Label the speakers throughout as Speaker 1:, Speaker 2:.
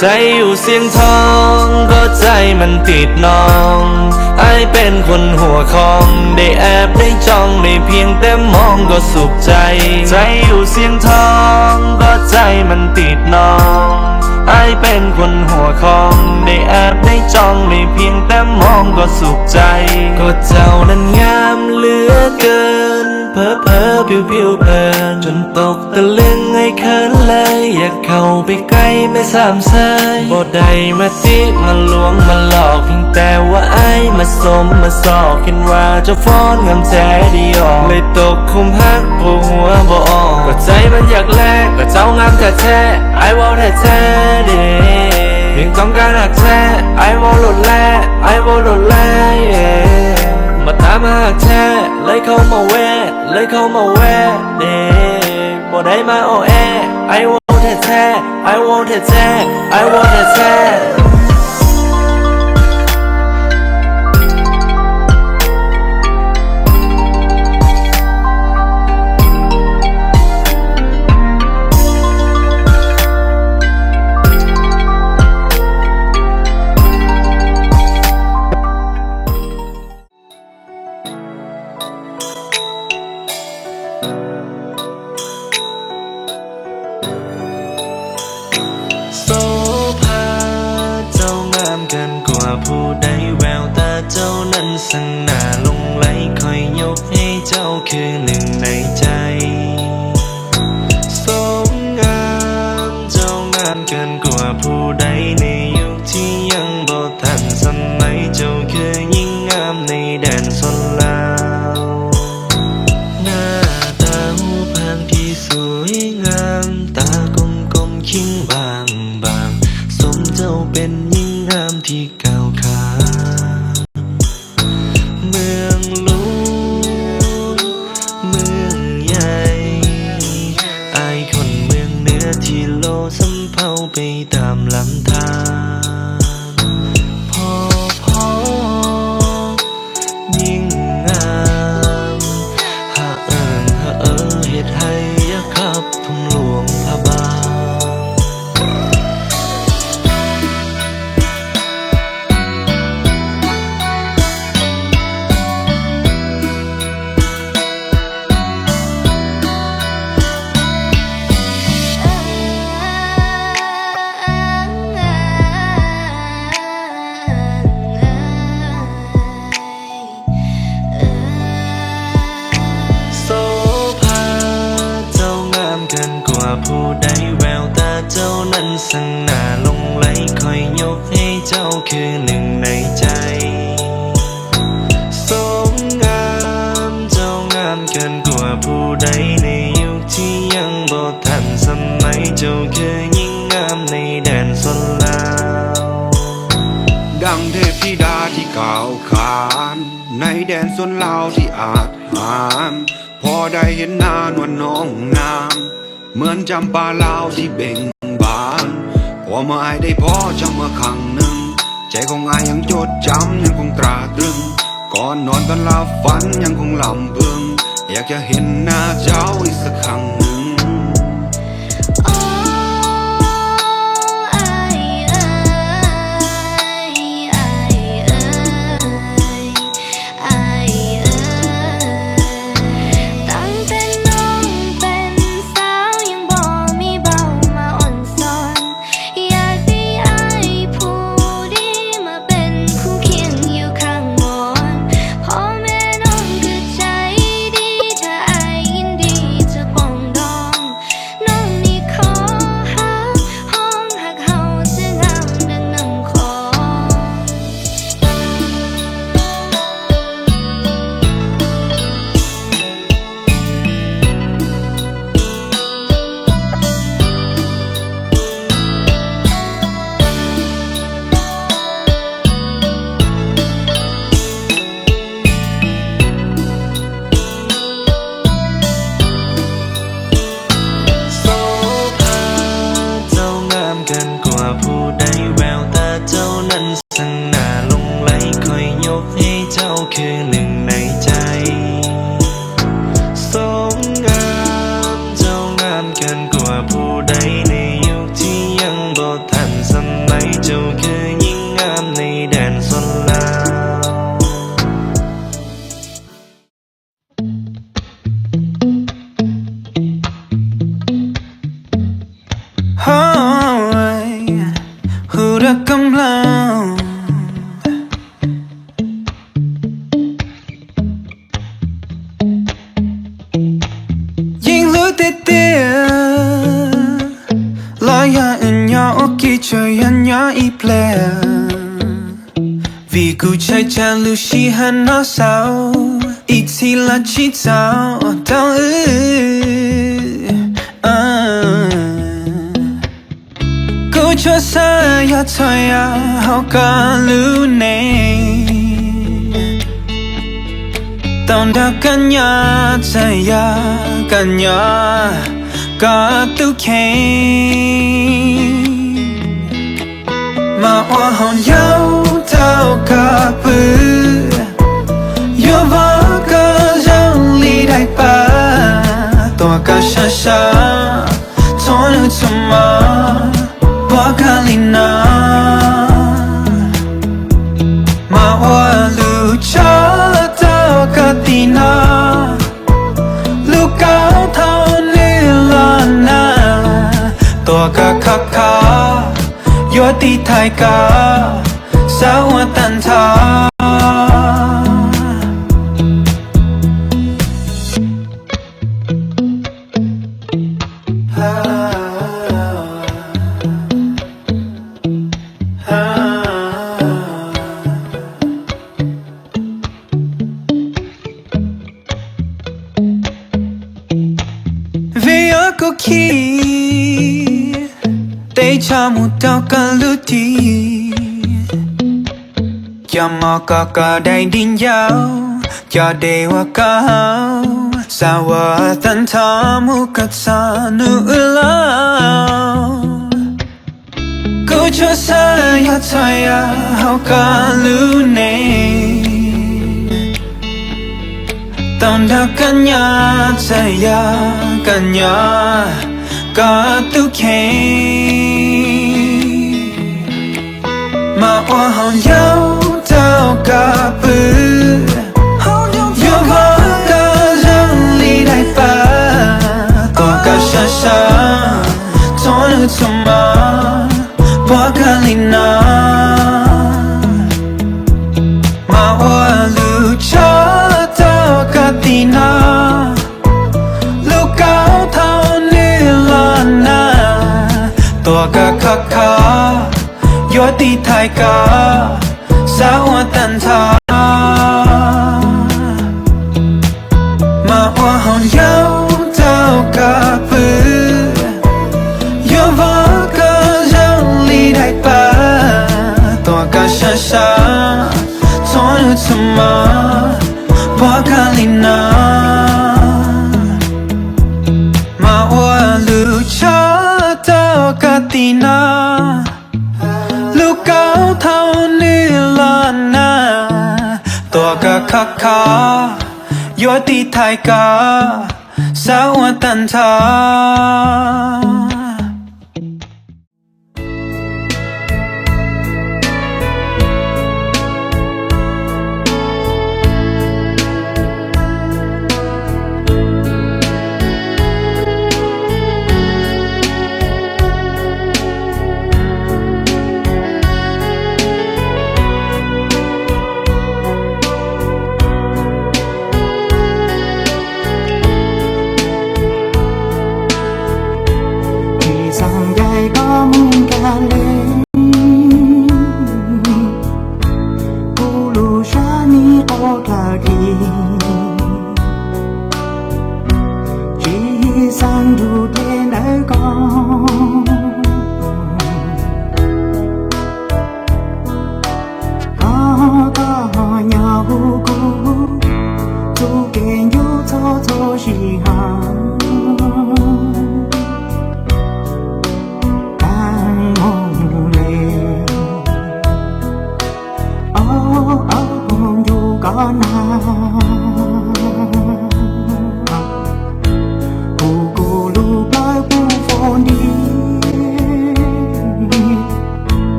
Speaker 1: ใจอยู่เสียงทองก็ใจมันติดน้องไอเป็นคนหัวคองได้แอบได้จ้องได้เพียงแต่มองก็สุขใจใจอยู่เสียงทองก็ใจมันติดน้องไอเป็นคนหัวคองได้แอบได้จ้องได้เพียงแต่มองก็สุขใจก็เจ้านั้นงามเหลือเกินเพ้อเพ้อผิวผิวเพลินจนตกตะลึงให้เขินเลยอยากเข้าไปใกล้ไม่สามเสยบ่ได้มาติมาลวงมาหลอกเพียงแต่ว่าไอ้มาสมมาสอกเห็นว่าเจะฟ้อนงามใจดีออกเลยตกคุมหักปวดหัวบ่ออกก็ใจมันอยากแลกก็เจ้างามแท้แท้ไอ้ว่าแท้แท้เด้เพียงต้องการหักแท้ไอ้ว่าหลุดแลไอ้ว่าหลุดแลมาตามหาแท้เลยเข้ามาแวะเลยเข้ามาแวะเด้บ่ได้มาโอแอไอ้ว่าแท้แท้ไอ้ว่าแท้แท้ไอ้ว่าแท้แท้ผู้ใดแววตาเจ้านั้นสั่งหน้าลงไหลคอยยกให้เจ้าคือหนึ่งในใจสมงามเจ้างามเกินกว่าผู้ใดในยุคที่ยังบ่ทันสมัยเจ้าคือยิ่งงามในแดนสนลาวหน้าตาหูพางที่สวยงามตากลมกลมคิ้งบางบางสมเจ้าเป็นยิ่งงามที่เก่าขาเมืองหลวงเมืองใหญ่อายคนเมืองเหนือที่โลสำเภาไปตามลำธารพอยิ่งงามหาเฮ็ดให้ยักขับทุ่งหลวงพระบางผู้ใดแววตาเจ้านั้นสั่งหน้าลงไหลคอยยกให้เจ้าคือหนึ่งในใจสมงามเจ้างามเกินกว่าผู้ใดในยุคที่ยังบ่ทันสมัยเจ้าคือยิ่งงามในแดนสนลาว
Speaker 2: ดังเทพธิดาที่กล่าวขานในแดนสนลาวที่อาจหารพอได้เห็นหน้านวลน้องงามเหมือนจำปาลาวที่เบ่งบานพอมาอายได้พอจำมาครั้งหนึ่งใจของอายยังจดจำยังคงตราตรึงก่อนนอนตอนหลับฝันยังคงลำพึงอยากจะเห็นหน้าเจ้าอีกสักครั้งหนึ่ง
Speaker 3: พ่อแม่น้องคือใจดีถ้าอายยินดีจะปองด รักกำลังยิ่งรู้ติดเดียลายอันยาโอเคเจยันยาอีเพลvìกูใช้จานลูชีหันน้าสาวอีกทีละชีเจ้าเท่ากูช่วยสายาทอยาเขาก็รู้เน่ต้องดักกันยาใจยากันยาก็ตุเคมาว่าหอนยาวเท่ากับปืนอยู่ว่าก็ยังลีได้ป่ะตัวก็ช้าทนทนมาว่ากันลีนามาว่าลูกชาเท่ากับตีนาลูกเก่าเท่านี้ละนะตัวก็คักอยู่ที่ไทยกาสาวตันทาวิยากุคีได้ชามุดเอากันลุทียามก็ได้ดินยาวจะได้ว่าก็สาวตันทามุกัดสานุลากูช่วยสายาทอยาเขาก็รู้เน่ต้องดักกันยาใจยากันยาก็ตุเคมาว่าหอนยาวเท่ากับปืนอยู่ว่าก็ยังลีได้ป่ะตัวก็ช้าทนทนมาว่ากันลีนามาว่าลูกชาเท่ากับตีนาลูกเก่าเท่านี้ละนะตัวก็คักอยู่ที่ไทยกาสาวตันทามาว่าหอนยาวเท่ากับปืนอยู่ว่าก็ยังลีได้ป่ะตัวก็ช้าทนทนมาว่ากันลีนามาว่าลูกชาเท่ากับตีนาลูกเก่าเท่านี้ละนะตัวก็คักอยู่ที่ไทยกาสาวตันทา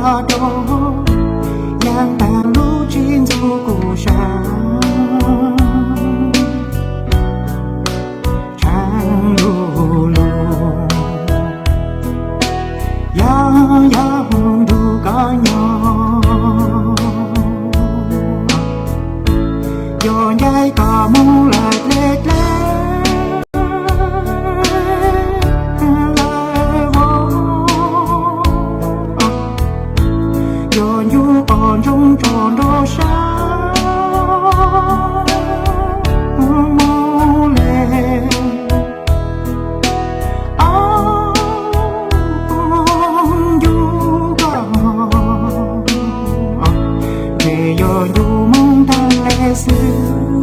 Speaker 4: ta đó yang ta lu chín du cụ sáng chẳng lu lu yang yang du cả nhau yo nhai cả mong lại lết lết còn trong tròn đô sáng mô lệ ông du còn về yo du mong thăng lệ xưa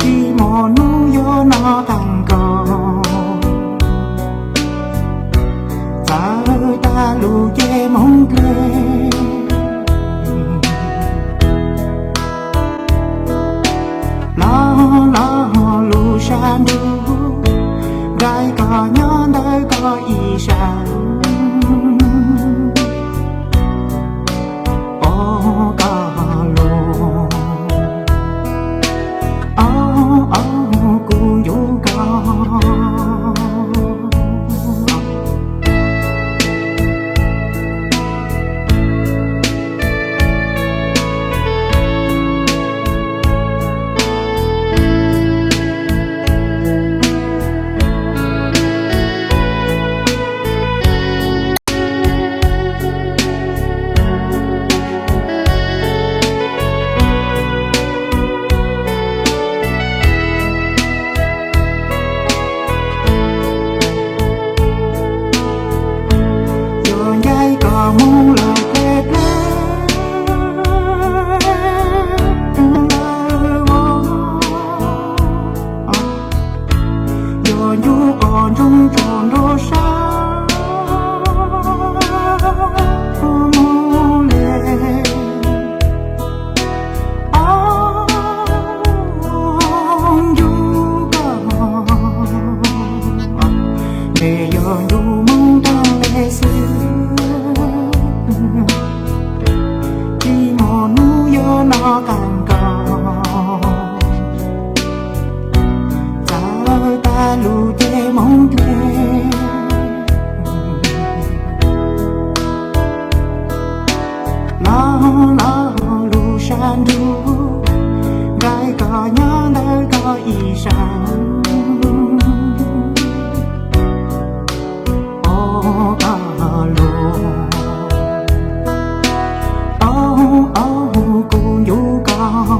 Speaker 4: khi mò nu yo nó thăng còn ta lu che mong kề lo lu san du gai có nhon đời có ý san ô có lu ô cu du có mong là đẹp giờ nhu còn trong tròn đô sáng mong lệ ông du còn để giờ nhu mong thăng lệ xưa khi mò nu yo nó càng còn ta lu che mong thuê lo lu san du gai có nhớ đời có ý sáng ô có lu cùng du con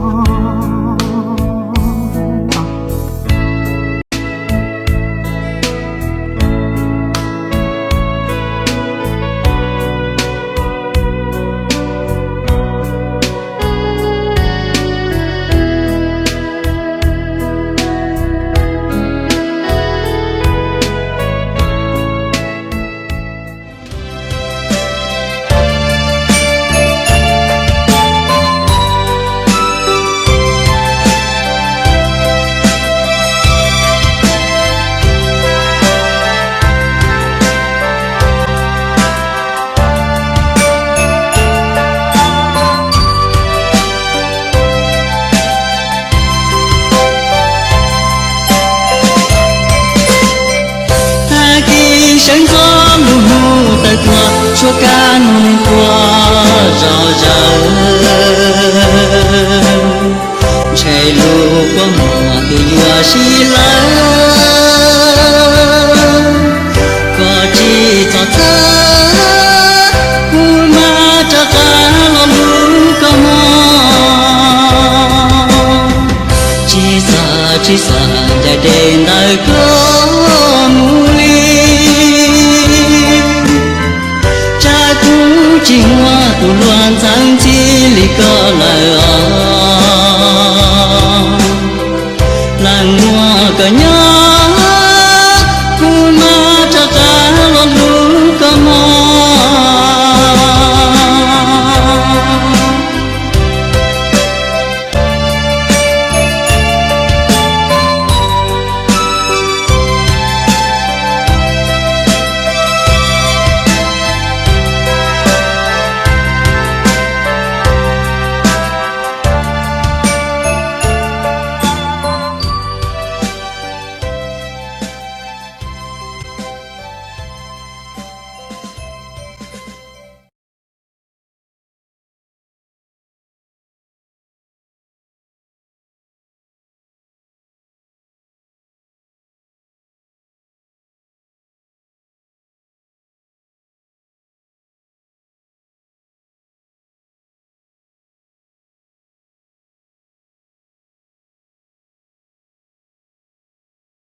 Speaker 5: sáng gió lu lu tay qua chúa ca nôn qua rào rào chạy lu qua mò thì vừa xí lá có chỉ cho ta vui mà cho ta lo lu có mò chỉ xa để đến đời có chinh hoa tu loan sang chi li có lời